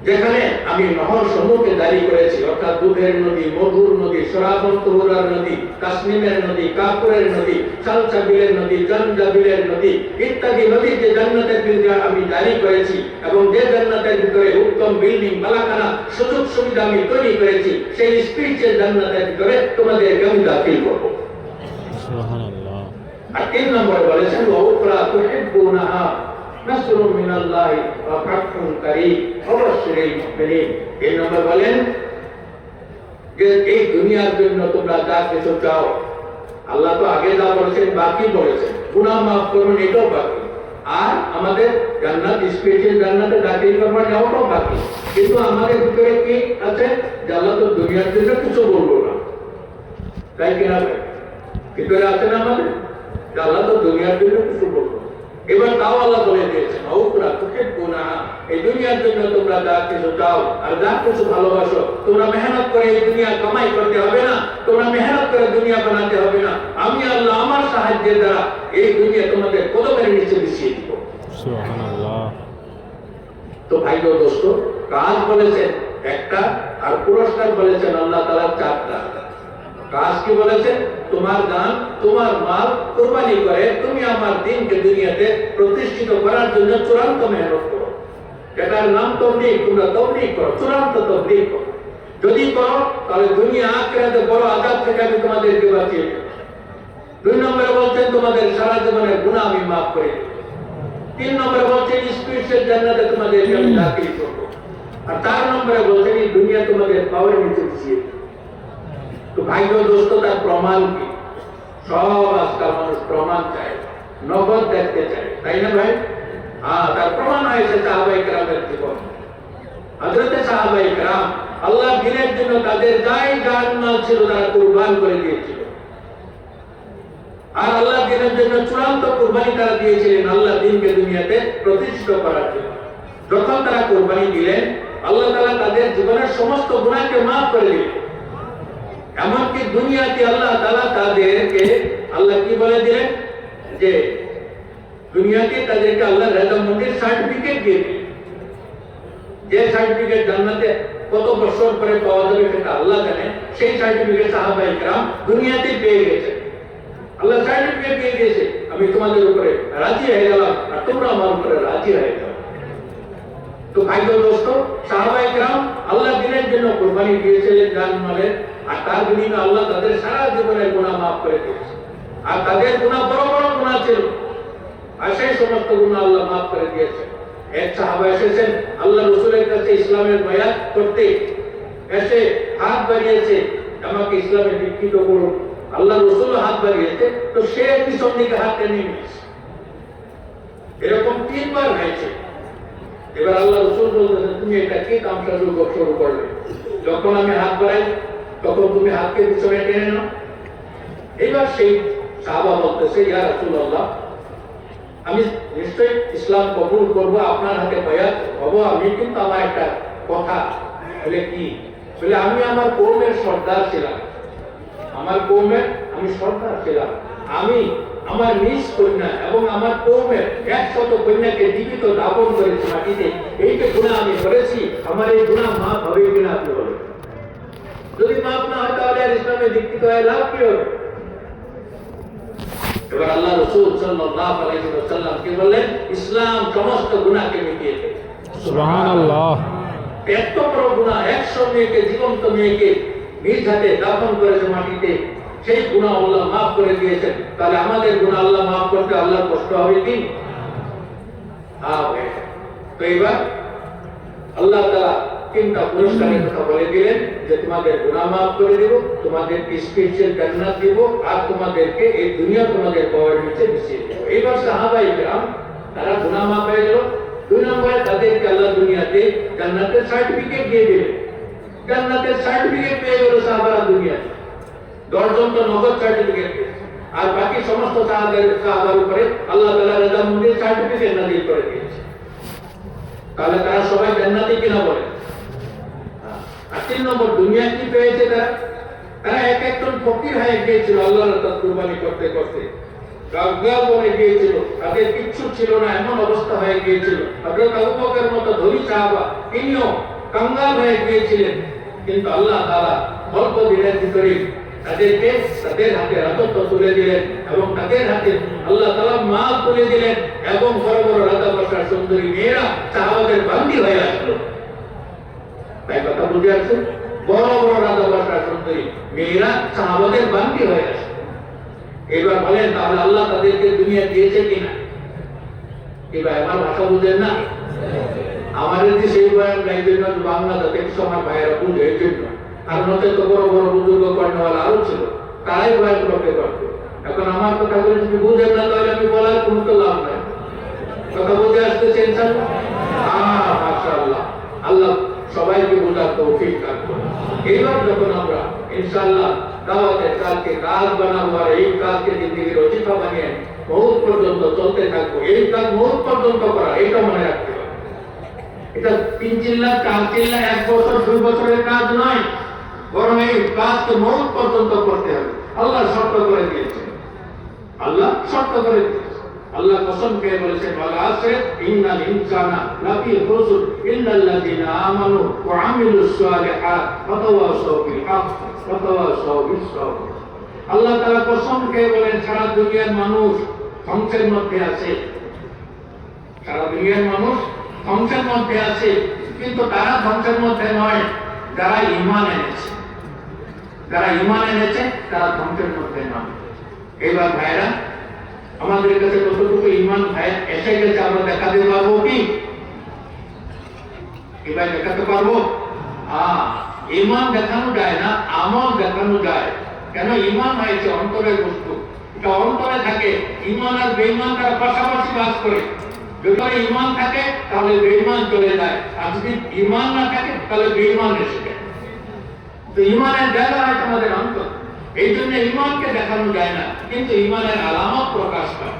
যেখানে আমি নহর সমূহকে জারি করেছি, অর্থাৎ দুধের নদী, মধুর নদী, শরাবন্তহুরার নদী, কাশ্মীরের নদী, কাপুরের নদী, সালসাবিলের নদী, জঞ্জাবিলের নদী ইত্যাদি নদী যে জান্নাতের ভিতরে আমি জারি করেছি, এবং যে জান্নাতের ভিতরে উত্তম বিল্ডিং বালাখানা সুযোগ সুবিধা আমি তৈরি করেছি, সেই স্পিরিচুয়াল জান্নাতের ভিতরে তোমাদেরকে আমি দাখিল করব। সুবহানাল্লাহ। আর তিন নম্বরে বলেছেন, ওয়া উখরা তুহিব্বুনাহা নাসরুম মিনাল্লাহি ওয়া ফাতহুন কারীম ওয়াবাশশিরিল মুমিনিন। এই নম্বর বলেন যে এই দুনিয়ার জন্য তোমরা যা কিছু চাও, আল্লাহ তো আগে যা বলেছেন বাকি বলেছেন, গুনাহ মাফ করুন এটাও বাকি, আর আমাদের জান্নাত স্পেশাল জান্নাতে দাখিল করবার যাওয়াটাও বাকি। কিন্তু আমাদের ভিতরে কি আছে? যে আল্লাহ তো দুনিয়ার জন্য কিছু বলবো না, তাই কিনা ভাই? ভিতরে আছে না আমাদের যে আল্লাহ তো দুনিয়ার জন্য কিছু বলবো। এবার তাও আল্লাহ বলে দিয়েছেন, ওকরা তুহিব্বুনাহা, এই দুনিয়ার জন্য তোমরা যা কিছু চাও আর যা কিছু ভালোবাসো, তোমরা মেহনত করে এই দুনিয়া কামাই করতে হবে না, তোমরা মেহনত করে দুনিয়া বানাতে হবে না, আমি আল্লাহ আমার সাহায্যের দ্বারা এই দুনিয়া তোমাদের কদমের নিচে বিছিয়ে দিব। সুবহানাল্লাহ। তো ভাই ও দোস্ত, কাজ বলেছেন একটা, আর পুরস্কার বলেছেন আল্লাহ তাআলা চারটা। কাজ কি বলেছেন? তোমার দান, তোমার মাল কুরবানি করে তুমি আমার দ্বীনকে দুনিয়াতে প্রতিষ্ঠিত করার জন্য চূড়ান্ত মেহনত করো। এটার নাম তাবলীগ। তোমরা তাবলীগ করো, চূড়ান্ত তাবলীগ করো। যদি করো তাহলে দুনিয়া আখিরাতে বড় আযাব থেকে আমি তোমাদেরকে বাঁচিয়ে দেব। 2 নম্বরে বলছেন তোমাদের সারা জীবনের গুনাহ আমি মাফ করে দেব। 3 নম্বরে বলছেন স্পিরিচুয়াল জান্নাতে তোমাদেরকে আমি দাখিল করব। আর 4 নম্বরে বলছেন এই দুনিয়া তোমাদের পাওয়ার নিচে দিয়ে। তো ভাই ও দোস্ত, তার প্রমাণ কি? সব আজকাল মানুষ প্রমাণ চায়, নগদ দেখতে চায়, তাই না ভাই? তার প্রমাণ হয়েছে সাহাবায়ে কেরামের জীবন। হযরতে সাহাবায়ে কেরাম আল্লাহ দ্বীনের জন্য তাদের জান মাল ছিল তারা কুরবান করে দিয়েছিল। আর আল্লাহ দ্বীনের জন্য চূড়ান্ত কুরবানি তারা দিয়েছিলেন আল্লাহ দ্বীনকে দুনিয়াতে প্রতিষ্ঠিত করার জন্য। যখন তারা কুরবানি দিলেন, আল্লাহ তাআলা তাদের জীবনের সমস্ত গুনাহকে মাফ করে দিলেন। এমনকি দুনিয়াতে আল্লাহ তাআলা তাদেরকে আল্লাহ কি বলে দিলেন যে দুনিয়াতে তাদেরকে আল্লাহ রেজামন্দির সার্টিফিকেট দিয়ে দিলেন। যে সার্টিফিকেট জান্নাতে কত বছর পরে পাওয়া যাবে সেটা আল্লাহ জানে। সেই সার্টিফিকেট সাহাবায়ে কেরাম দুনিয়াতে পেয়ে গেছেন। আল্লাহ সার্টিফিকেট দিয়ে দিয়েছে, আমি তোমাদের উপরে রাজি হয়ে গেলাম আর তোমরা আমার উপরে রাজি হয়ে যাও। তো ভাই ও দোস্ত, সাহাবায়ে কেরাম আল্লাহ দ্বীনের জন্য কুরবানি দিয়েছিলেন জান মালের, আর তার বিনিময়ে আল্লাহ তাদের সারা জীবনের গুনাহ মাফ করে দিয়েছে। আর তাদের গুনাহ বড় বড় গুনাহ ছিল, আর সেই সমস্ত গুনাহ আল্লাহ মাফ করে দিয়েছে। এক সাহাবা এসেছেন আল্লাহ রাসূলের কাছে ইসলামের বায়াত করতে, এসে হাত বাড়িয়েছে, আমাকে ইসলামে দীক্ষিত করুন। আল্লাহ রাসূল হাত বাড়িয়েছে, তো সে পিছন দিকে হাত টেনে নিয়েছে। এরকম 3 বার হয়েছে। এবার আল্লাহ রাসূল বলতেছেন, তুমি এটা কি তামসা শুরু করলে? যখন আমি হাত বাড়াই তখন তুমি হাতকে পিছনে টেনে নাও। এবার সেই সাহাবা বলতেছে, ইয়া রাসূলুল্লাহ, আমি নিশ্চয়ই ইসলাম কবুল করব, আপনার হাতে বায়াত হব, আমি কিন্তু আমার একটা কথা। বলে কি? বলে আমি আমার কওমের সর্দার ছিলাম, আমার কওমের আমি সর্দার ছিলাম। আমি আমার নিজ কন্যা এবং আমার কওমের 100 কন্যাকে জীবিত দাফন করেছি মাটিতে। এই যে গুনাহ আমি করেছি, আমার এই গুনাহ মাফ হবে কিনা আপনি বলেন? যদি মাফ না হয় তাহলে আর ইসলামে দীক্ষিত হয়ে লাভ কি হবে? এবার আল্লাহ রাসূল সাল্লাল্লাহু আলাইহি ওয়াসাল্লাম কি বললেন? ইসলাম সমস্ত গুনাহকে মিটিয়ে দেয়। সুবহানাল্লাহ। এত বড় গুনাহ, 100 মেয়েকে, জীবন্ত মেয়েকে নিজ হাতে দাফন করেছে মাটিতে, সেই গুনাহ আল্লাহ মাফ করে দিয়েছেন। তাহলে আমাদের গুনাহ আল্লাহ মাফ করতে আল্লাহর কষ্ট হবে কি? হবে। তো এবার আল্লাহ তাআলা 3টা পুরস্কারের কথা বলে দিলেন যে তোমাদের গুনাহ মাফ করে দেব, তোমাদেরকে স্পেশাল জান্নাত দেব, আর তোমাদেরকে এই দুনিয়া তোমাদের পাওয়ার নিচে মিশিয়ে দেব। এবার সাহাবায়ে কেরাম তারা গুনাহ মাফ হয়ে গেল। 2 নম্বরে তাদেরকে আল্লাহ দুনিয়াতে জান্নাতের সার্টিফিকেট দিয়ে দিলেন। জান্নাতের সার্টিফিকেট পেয়ে গেল সাহাবারা দুনিয়াতে। 10 জন তো নগদ সার্টিফিকেট পেয়েছে, আর বাকি সমস্ত সাহাবার উপরে আল্লাহ তাআলা রেজামন্দির সার্টিফিকেট নাযিল করে দিয়েছে। তাহলে তারা সবাই জান্নাতি কিনা বলে? আর 3 নম্বর, দুনিয়া কি পেয়েছে তারা? তারা এক একজন ফকির হয়ে গিয়েছিল আল্লাহর রাস্তায় কুরবানি করতে করতে, গাগা বনে গিয়েছিল, তাদের কিচ্ছু ছিল না, এমন অবস্থা হয়ে গিয়েছিল। হযরত আবু বকরের মতো ধনী সাহাবা তিনিও কাঙ্গাল হয়ে গিয়েছিলেন, কিন্তু আল্লাহ তাআলা অল্প দিনের ভিতরে তাদেরকে তাদের হাতে রাজত্ব তুলে দিলেন এবং তাদের হাতে আল্লাহ তাআলা মাল তুলে দিলেন, এবং বড় বড় রাজা বসার সুন্দরী মেয়েরা সাহাবাদের বান্দী হয়ে আসলো। তাই কথা বুঝে আসছে? বড় বড় রাজা বসার সুন্দরী মেয়েরা সাহাবাদের বান্দী হয়ে আসলো। এবার বলেন, তাহলে আল্লাহ তাদেরকে দুনিয়া দিয়েছে কিনা? এবার আমার ভাষা বুঝেন না? আমাদের যে সেই বয়ান নাই জন্য বাংলা জাতির সমাজ ভাইয়েরা বুঝে, এই জন্য। আর নতে তো বড় বড় বুজুর্গ কর্ণওয়ালা আরো ছিল, তারাই বয়ান করতে পারতো। এখন আমার কথা বলে যদি বুঝেন না, তাহলে আমি বলার কোনো তো লাভ নাই। কথা বুঝে আসতেছে ইনশাআল্লাহ? মাশাআল্লাহ, আল্লাহ সবাইকে বোঝার তৌফিক দান করুন। এইবার যখন আমরা ইনশাআল্লাহ দাওয়াতের কাজকে কাজ বানাবো, আর এই কাজকে জিন্দেগির ওজিফা বানিয়ে মউত পর্যন্ত চলতে থাকবো, এই কাজ মউত পর্যন্ত করা, এটা মনে রাখতে হবে। এটা 3 চিল্লা 4 চিল্লা 1 বছর 2 বছরের কাজ নয়, বরং এই কাজকে মউত পর্যন্ত করতে হবে। আল্লাহ শর্ত করে দিয়েছে, আল্লাহ শর্ত করে দিয়েছে। আল্লাহ কসম খেয়ে বলেছেন ওয়াল আসর ইন্নাল ইনসানা লাফি খুসর ইল্লাল্লাযিনা আমানু ওয়া আমিলুস সালিহাত ওয়া তাওয়াসাউ বিল হক ওয়া তাওয়াসাউ বিস সাবর। আল্লাহ তাআলা কসম খেয়ে বলেন সারা দুনিয়ার মানুষ ধ্বংসের মধ্যে আছে, সারা দুনিয়ার মানুষ ধ্বংসের মধ্যে আছে, কিন্তু তারা ধ্বংসের মধ্যে নয় যারা ঈমান এনেছে। যারা ঈমান এনেছে তারা ধ্বংসের মধ্যে নয়। এবার ভাইরা, আমাদের কাছে কতটুকু ঈমান ভাই এসে গেছে আমরা দেখাতে পারবো কি? এবার দেখাতে পারবো? ঈমান দেখানো যায় না, আমল দেখানো যায়। কেন? ঈমান হয়েছে অন্তরের বস্তু, এটা অন্তরে থাকে। ঈমান আর বেঈমান তারা পাশাপাশি বাস করে। যদি ঈমান থাকে তাহলে বেঈমান চলে যায়, আর যদি ঈমান না থাকে তাহলে বেঈমান এসে যায়। তো ঈমানের জায়গা হয় আমাদের অন্তর, এই জন্য ঈমানকে দেখানো যায় না, কিন্তু ঈমানের আলামত প্রকাশ পায়।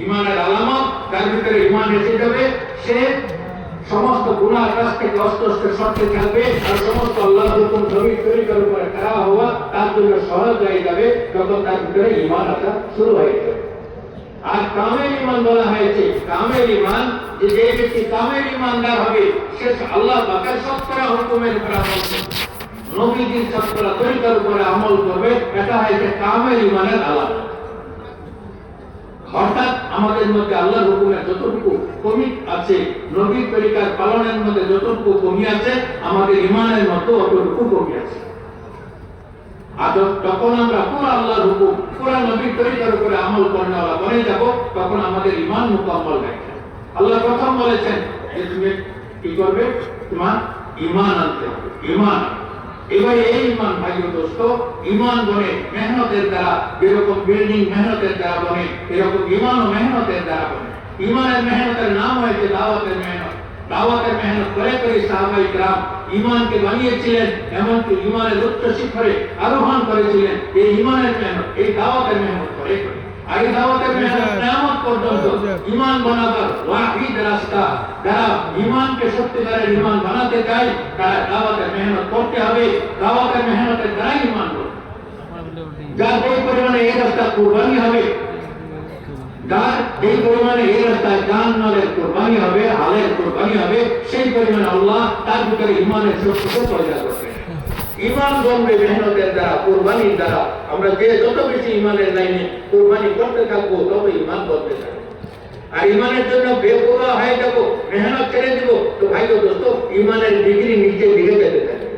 ঈমানের আলামত, তার ভিতরে ঈমান এসে যাবে, সে সমস্ত গুনাহ কাজ থেকে আস্তে আস্তে সরতে থাকবে, আর সমস্ত আল্লাহর হুকুম জমির তরিকার উপরে খাড়া হওয়া তার জন্য সহজ হয়ে যাবে, যখন তার ভিতরে ঈমান আসা শুরু হয়ে যাবে। আর কামেল ঈমান বলা হয়েছে, কামেল ঈমান যে ব্যক্তি কামেল ঈমানদার হবে, সে আল্লাহ পাকের সত্তরা হুকুমের উপর আমল করবে, নবীজির সত্তরা তরিকার উপরে আমল করবে, এটা হচ্ছে কামেল ঈমানের আলামত। অর্থাৎ আমাদের মধ্যে আল্লাহর হুকুমের যতটুকু কমি আছে, নবীর তরিকার পালনের মধ্যে যতটুকু কমি আছে, আমাদের ঈমানের মধ্যে অতটুকু কমি আছে। আর যখন আমরা পুরো আল্লাহর হুকুম, পুরো নবীর তরিকার উপরে আমল করেওয়ালা বনে যাব, তখন আমাদের ঈমান মুকাম্মল হবে। আল্লাহ প্রথম বলেছেন যে তুমি কি করবে? তোমার ঈমান আনতে হবে, ঈমান। এবার এই ঈমান ভাই ও দোস্ত, ঈমান বনে মেহনতের দ্বারা, যেরকম বিল্ডিং মেহনতের দ্বারা বনে, এরকম ঈমানও মেহনতের দ্বারা বনে। ঈমানের মেহনতের নাম হয়েছে দাওয়াতের মেহনত। দাওয়াতের মেহনত করে করে সাহাবায়ে কেরাম ঈমানকে বানিয়েছিলেন, এমনকি ঈমানের উচ্চ শিখরে আরোহণ করেছিলেন। এই ঈমানের মেহনত, এই দাওয়াতের মেহনত করে করে, আর এই দাওয়াতের মেহনত কিয়ামত পর্যন্ত ঈমান বানাবার ওয়াহিদ রাস্তা। যারা ঈমানকে সত্যিকারের ঈমান বানাতে চায়, তারা দাওয়াতের মেহনত করতে হবে। দাওয়াতের মেহনতের দ্বারা ঈমান করবে। যার এই পরিমাণে এই রাস্তা কুরবানি হবে, যার এই পরিমাণে এই রাস্তায় জান মালের কুরবানি হবে, হালের কুরবানি হবে, সেই পরিমাণে আল্লাহ তার ভিতরে ঈমানের শক্তিকে পয়দা করবে। ঈমান জন্মে মেহনতের দ্বারা, কুরবানির দ্বারা। আমরা যে যত বেশি ঈমানের লাইনে কুরবানি করতে থাকবো, তত ঈমান করতে থাকবো। আর ঈমানের জন্য বেপরোয়া হয়ে যাব, মেহনত ছেড়ে দিব, তো ভাই ও দোস্ত, ঈমানের ডিগ্রি নিচে দিকে যেতে থাকবে।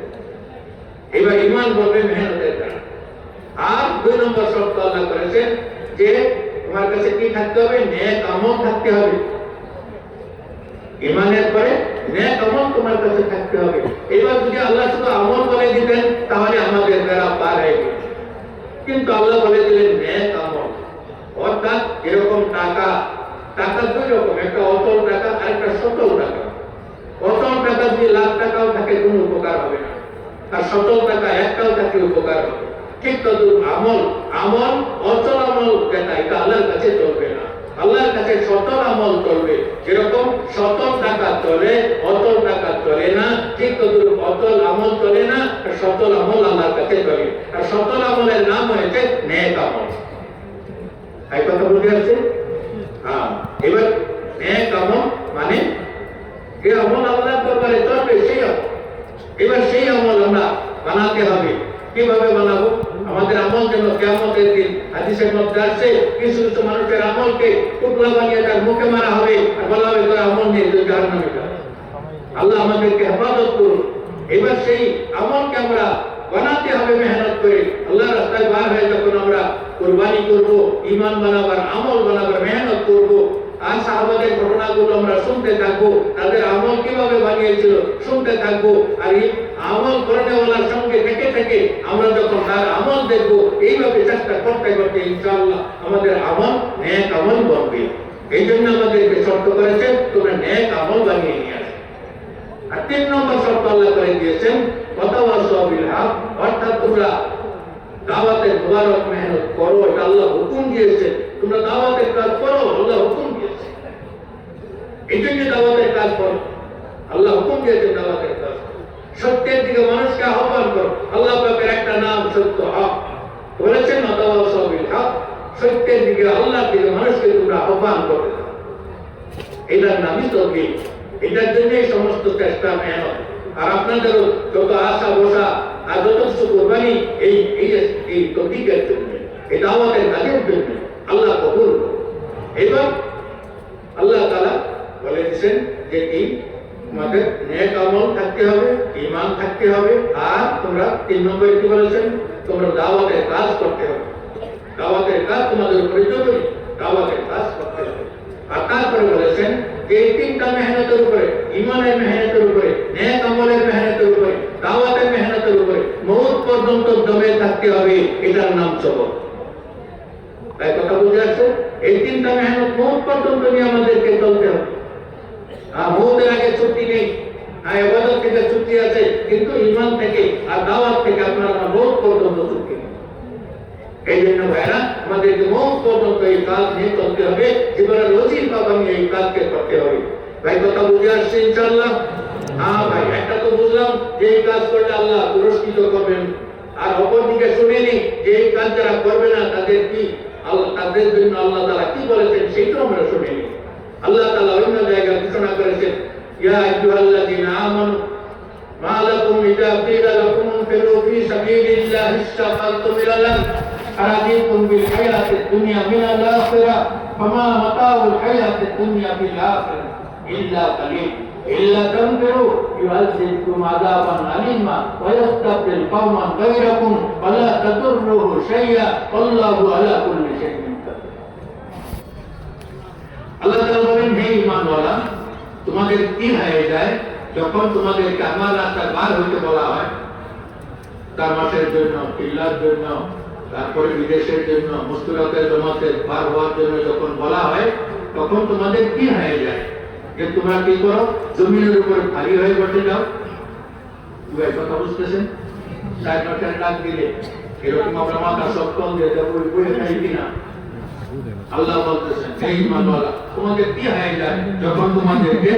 এবার ঈমান করবে মেহনতের দ্বারা। আর 2 নম্বর শর্ত আল্লাহ করেছেন যে তোমার কাছে কি থাকতে হবে? নেক আমল থাকতে হবে। ঈমানের পরে নেক আমল তোমার কাছে থাকতে হবে। এবার যদি আল্লাহ শুধু আমল বলে দিতেন তাহলে আমাদের দ্বারা পার হয়ে যেত, কিন্তু আল্লাহ বলে দিলেন নেক আমল। অর্থাৎ এরকম টাকা, টাকা 2 রকম, একটা অচল টাকা আর একটা সচল টাকা। অচল টাকা যদি লাখ টাকাও থাকে কোনো উপকার হবে না, আর সচল টাকা একটাও থাকে উপকার হবে। ঠিক তদ্রুপ আমল, আমল অচল আমল যেটা, এটা আল্লাহর কাছে চলবে না। আল্লাহর কাছে সচল আমল চলবে। যেরকম সচল টাকা চলে, অচল টাকা চলে না, ঠিক তদ্রুপ অচল আমল চলে না, আর সচল আমল আল্লাহর কাছে চলে। আর সচল আমলের নাম হয়েছে নেক আমল। এই কথা বুঝে আসছে? হ্যাঁ। এবার নেক আমল মানে যে আমল আল্লাহর দরবারে চলবে সেই আমল। এবার সেই আমল আমরা বানাতে হবে। কিভাবে বানাবো? আমাদের আমল যেন কিয়ামতের দিন হাদিসের মধ্যে আছে, কিছু কিছু মানুষের আমলকে টুকরা বানিয়ে তার মুখে মারা হবে, আর বলা হবে তোর আমল নিয়ে তুই জাহান্নামে যা। আল্লাহ আমাদেরকে হেফাজত করুন। এবার সেই আমলকে আমরা বানাতে হবে মেহনত করে। আল্লাহর রাস্তায় বার হয়ে যখন আমরা কুরবানি করব, ঈমান বানাবার, আমল বানাবার মেহনত করব, আর সাহাবাদের ঘটনাগুলো আমরা শুনতে থাকবো, তাদের আমল কিভাবে বানিয়েছিল শুনতে থাকবো। আর এই আমল করেওয়ালার সঙ্গে থেকে থেকে আমরা যখন তার আমল দেখবো, এইভাবে চেষ্টা করতে করতে ইনশাআল্লাহ আমাদের আমল নেক আমল বনবে। এই জন্য আমাদেরকে শর্ত করেছেন তোমরা নেক আমল বানিয়ে নিয়ে আসো। আর 3 নম্বর শর্ত আল্লাহ করে দিয়েছেন ওয়াতাওয়াসাউ বিল হক, অর্থাৎ তোমরা দাওয়াতের মুবারক মেহনত করো। এটা আল্লাহ হুকুম দিয়েছে, তোমরা দাওয়াতের কাজ করো, আল্লাহ হুকুম দিয়েছে। এই জন্য দাওয়াতের কাজ করো, আল্লাহ হুকুম দিয়েছে দাওয়াতের কাজ। সত্যের দিকে মানুষকে আহ্বান করো। আল্লাহ পাকের একটা নাম সত্য, হক। বলেছেন ওয়াতাওয়াসাউ বিল হক, সত্যের দিকে, আল্লাহর দিকে মানুষকে তোমরা আহ্বান করে দাও। এটার নামই তৌহিদ। এটার জন্যই সমস্ত চেষ্টা, মেহনত। আর আপনাদেরও যত আশা বসা আর যত কিছু কোরবানি এই এই তৌহিদের জন্য, এই দাওয়াতের কাজের জন্য আল্লাহ কবুল করুন। এবার আল্লাহ তাআলা বলে দিয়েছেন যে এই তোমাদের নেক আমল থাকতে হবে, ঈমান থাকতে হবে, আর তোমরা 3 নম্বরে কি বলেছেন, তোমরা দাওয়াতের কাজ করতে হবে। দাওয়াতের কাজ তোমাদের উপরে জরুরি, দাওয়াতের কাজ করতে হবে। আর তারপরে বলেছেন যে এই 3টা মেহনতের উপরে, ঈমানের মেহনতের উপরে, নেক আমলের মেহনতের উপরে, দাওয়াতের মেহনতের উপরে মওত পর্যন্ত দমে থাকতে হবে। এটার নাম সবর। তাই কথা বুঝে আসছে? এই 3টা মেহনত মওত পর্যন্ত নিয়ে আমাদেরকে চলতে হবে। আর মওতের আগে ছুটি নেই, আর ইবাদত থেকে ছুটি আছে, কিন্তু ঈমান থেকে আর দাওয়াত থেকে আপনার মওত পর্যন্ত ছুটি নেই। এই জন্য ভাইরা আমাদেরকে মওত পর্যন্ত এই কাজ নিয়ে চলতে হবে। জীবনের ওজিফা বানিয়ে এই কাজকে করতে হবে। ভাই কথা বুঝে আসছে ইনশাআল্লাহ? হ্যাঁ ভাই, একটা তো বুঝলাম যে এই কাজ করলে আল্লাহ পুরস্কৃত করবেন। আর অপরদিকে শুনেনি যে এই কাজ যারা করবে না তাদের কি, তাদের জন্য আল্লাহ তাআলা কি বলেছেন সেটাও আমরা শুনিনি। আল্লাহ তাআলা অন্য জায়গায় ঘোষণা করেছেন, ইয়া আইয়ুহাল্লাযীনা আমানু মা লাকুম ইযা কিলা লাকুম ইনফিরু ফী সাবিলিল্লাহি ইসতাকালতুম ইলাল আরাদিতুম বিল হায়াতিদ দুনিয়া মিনাল আখিরাহ ফামা মাতাউল হায়াতিদ দুনিয়া বিল আখিরাহ ইল্লা কালিল ইল্লা তানফিরু ইউআযিবকুম আযাবান আলীমা ওয়া ইয়াস্তাবদিল কওমান গায়রাকুম ওয়া লা তাদুররুহু শাইআ আল্লাহু আলা কুল্লি শাইইন কাদির। আল্লাহ তাআলা বলেন, হে ঈমানওয়ালা, তোমাদের কি হয়ে যায় যখন তোমাদেরকে আমার রাস্তায় বার হইতে বলা হয়, তার মাসের জন্য, কিল্লার জন্য, তারপরে বিদেশের জন্য, মুস্তাকিল জমাতে বার হওয়ার জন্য যখন বলা হয়, তখন তোমাদের কি হয়ে যায় যে তোমরা কি করো, জমিনের উপরে ভারী হয়ে বসে যাও। তুই কথা বুঝতেছেন? 4 মাসের ডাক দিলে এরকম আমরা মাথা সপ্তম দিয়ে দেবো, বই খাই কিনা? আল্লাহ বলতেছেন, হে ঈমানওয়ালা, তোমাদের কি হয়ে যায় যখন তোমাদেরকে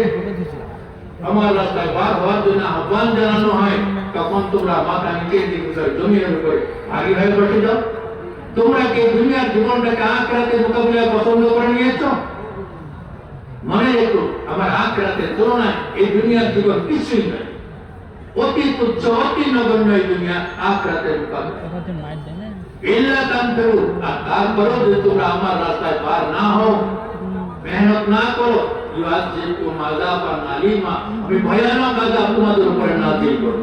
আমার রাস্তায় বার হওয়ার জন্য আহ্বান জানানো হয়, তখন তোমরা মাথা নিচের দিকে জমিনের উপরে ভারী হয়ে বসে যাও। তোমরা কি দুনিয়ার জীবনটাকে আখিরাতের মোকাবিলায় পছন্দ করে নিয়েছো? মনে রেখো, আমার আখিরাতের তুলনায় এই দুনিয়ার জীবন কিছুই নয়, অতি তুচ্ছ, অতি নগণ্য এই দুনিয়া আখিরাতের মোকাবিলায়। ইল্লা তানফিরু, আর তারপরেও যদি তোমরা আমার রাস্তায় পার না হও, মেহনত না করো, ইউআযিবকুম আযাবান আলীমা, আমি ভয়ানক আযাব তোমাদের উপরে নাযিল করব।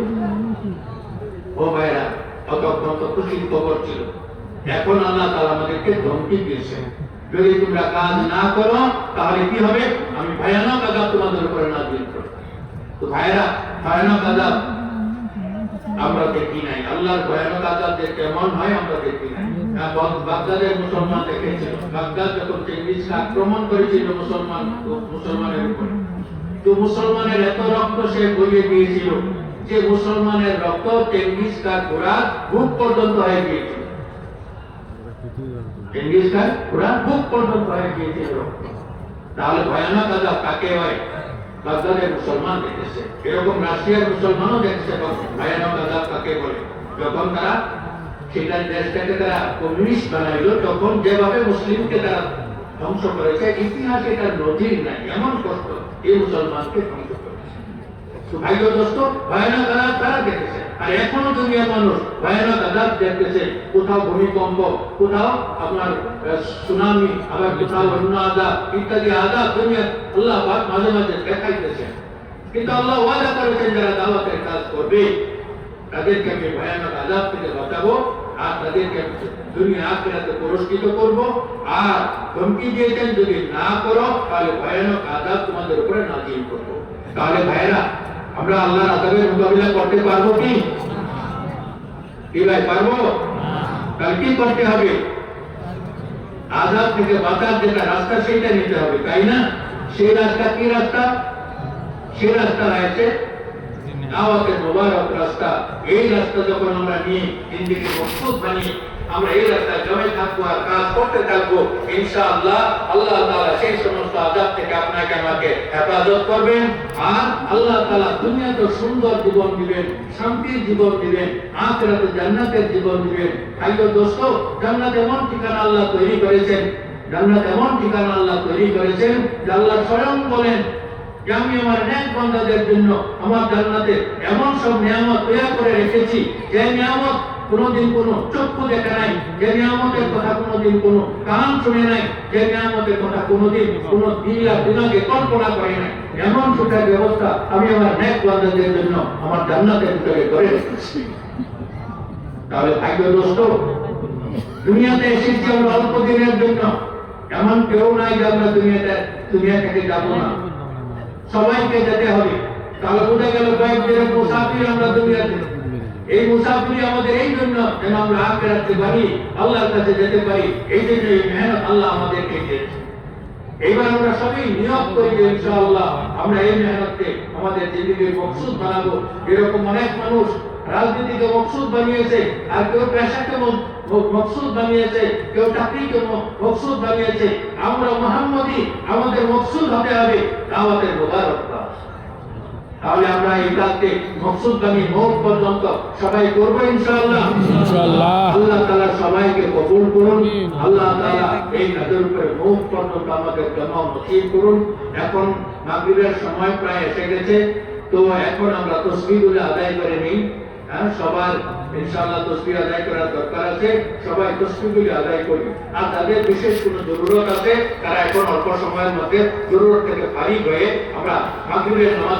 ও ভাইরা, ততক্ষণ তো খুশির খবর ছিল, এখন আল্লাহ তাআলা আমাদেরকে ধমকি দিয়েছেন, যদি তোমরা কাজ না করো তাহলে কি হবে, আমি ভয়ানক আযাব তোমাদের উপরে নাযিল করব। তো ভাইরা, ভয়ানক আযাব আমরা দেখি নাই। আল্লাহর ভয়ানক আযাব যে কেমন হয় আমরা দেখি নাই। বাগদাদের মুসলমান দেখেছিল, বাগদাদ যখন চেঙ্গিস আক্রমণ করেছিল মুসলমানের উপর, তো মুসলমানের এত রক্ত সে বইয়ে দিয়েছিল যে মুসলমানের রক্ত চেঙ্গিস খান ঘোড়ার বুক পর্যন্ত হয়ে গিয়েছিল। চেঙ্গিস খান ঘোড়ার বুক পর্যন্ত হয়ে গিয়েছিল। তাহলে ভয়ানক আযাব কাকে হয়? বাগদাদের মুসলমান দেখেছে, এরকম রাশিয়ার মুসলমানও দেখেছে ভয়ানক আযাব কাকে বলে। যখন তারা সেটা দেশটাকে তারা কমিউনিস্ট বানাইলো, তখন যেভাবে মুসলিমকে তারা ধ্বংস করেছে, ইতিহাসে এটার নজির নাই। এমন কষ্ট এই মুসলমানকে ধ্বংস করেছে। ভাই ও দোস্ত, ভয়ানক আযাব তারা দেখেছে, আর এখনো দুনিয়ার মানুষ ভয়ানক আযাব দেখতেছে। কোথাও ভূমিকম্প, কোথাও আপনার সুনামি, আবার কোথাও অন্য আযাব, ইত্যাদি আযাব দুনিয়া আল্লাহ পাক মাঝে মাঝে দেখাইতেছে। কিন্তু আল্লাহ ওয়াদা করেছেন যারা দাওয়াতের কাজ করবে তাদেরকে আমি ভয়ানক আযাব থেকে বাঁচাবো, আর তাদেরকে দুনিয়া আখিরাতে পুরস্কৃত করব। আর ধমকি দিয়েছেন, যদি না করো তাহলে ভয়ানক আযাব তোমাদের উপরে নাযিল করব। তাহলে ভাইরা, আমরা আল্লাহর আযাবের মোকাবিলা করতে পারবো কি? কি ভাই, পারবো? তাহলে কি করতে হবে? আযাব থেকে বাঁচার যেটা রাস্তা সেটা নিতে হবে, তাই না? সেই রাস্তা কি রাস্তা? সেই রাস্তা রয়েছে দাওয়াতের মোবারক রাস্তা, এই রাস্তা যখন আমরা নিয়ে জিন্দেগি মকসুদ বানিয়ে আমরা এই রাস্তায় জমে থাকবো আর কাজ করতে থাকবো, ইনশাআল্লাহ আল্লাহ তাআলা সেই সমস্ত আযাব থেকে আপনাকে আমাকে হেফাজত করবেন। আর আল্লাহ তাআলা দুনিয়াতে সুন্দর জীবন দিবেন, শান্তির জীবন দিবেন, আখিরাতে জান্নাতের জীবন দিবেন। ভাইও দোস্ত, জান্নাত এমন ঠিকানা আল্লাহ তৈরি করেছেন, জান্নাত এমন ঠিকানা আল্লাহ তৈরি করেছেন যে আল্লাহ স্বয়ং বলেন যে আমি আমার নেক বান্দাদের জন্য আমার জান্নাতে এমন সব নিয়ামত তৈরি করে রেখেছি, যে নিয়ামত কোনোদিন কোনো চক্ষু দেখে নাই, যে নিয়ামতের কথা কোনোদিন কোনো কান শুনে নাই, যে নিয়ামতের কথা কোনোদিন কোনো দিমাগে কল্পনা করে নাই, এমন সুখের ব্যবস্থা আমি আমার নেক বান্দাদের জন্য আমার জান্নাতের ভিতরে করে রেখেছি। তাহলে ভাগ্য দোস্ত, দুনিয়াতে এসেছি আমরা অল্প দিনের জন্য, এমন কেউ নাই যে আমরা দুনিয়া থেকে যাবো না, সবাইকে যেতে হবে। তাহলে বোঝা গেল কয়েকদিনের মুসাফির আমরা দুনিয়াতে। এই মুসাফিরি আমাদের এই জন্য যেন আমরা আখিরাতে পারি, আল্লাহর কাছে যেতে পারি, এই জন্য এই মেহনত আল্লাহ আমাদেরকে দিয়েছে। এইবার আমরা সবাই নিয়ত করি যে ইনশাআল্লাহ আমরা এই মেহনতকে আমাদের জিন্দেগির মকসুদ বানাবো। এরকম অনেক মানুষ রাজনীতিকে মকসুদ বানিয়েছে, আর কেউ পেশাকে মকসুদ বানিয়েছে, কেউ চাকরিকে মকসুদ বানিয়েছে। আমরা মুহাম্মদী, আমাদের মকসুদ হতে হবে দাওয়াতের মোবারক কাজ। তাহলে আমরা এই কাজকে মকসুদ বানিয়ে মওত পর্যন্ত সবাই করবো ইনশাআল্লাহ। আল্লাহ তাআলা সবাইকে কবুল করুন। আল্লাহ তাআলা এই কাজের উপরে মওত পর্যন্ত আমাদের জমা নসিব করুন। এখন মাগরিবের সময় প্রায় এসে গেছে, তো এখন আমরা তাসবিহগুলো আদায় করে নিই। সবার ইনশাআল্লাহ তাসবিহ আদায় করার দরকার আছে, সবাই তাসবিহগুলো আদায় করি। আর তাদের বিশেষ কোনো জরুরত আছে, তারা এখন অল্প সময়ের মধ্যে জরুরত থেকে ফারিগ হয়ে আমরা মাগরিবের নামাজ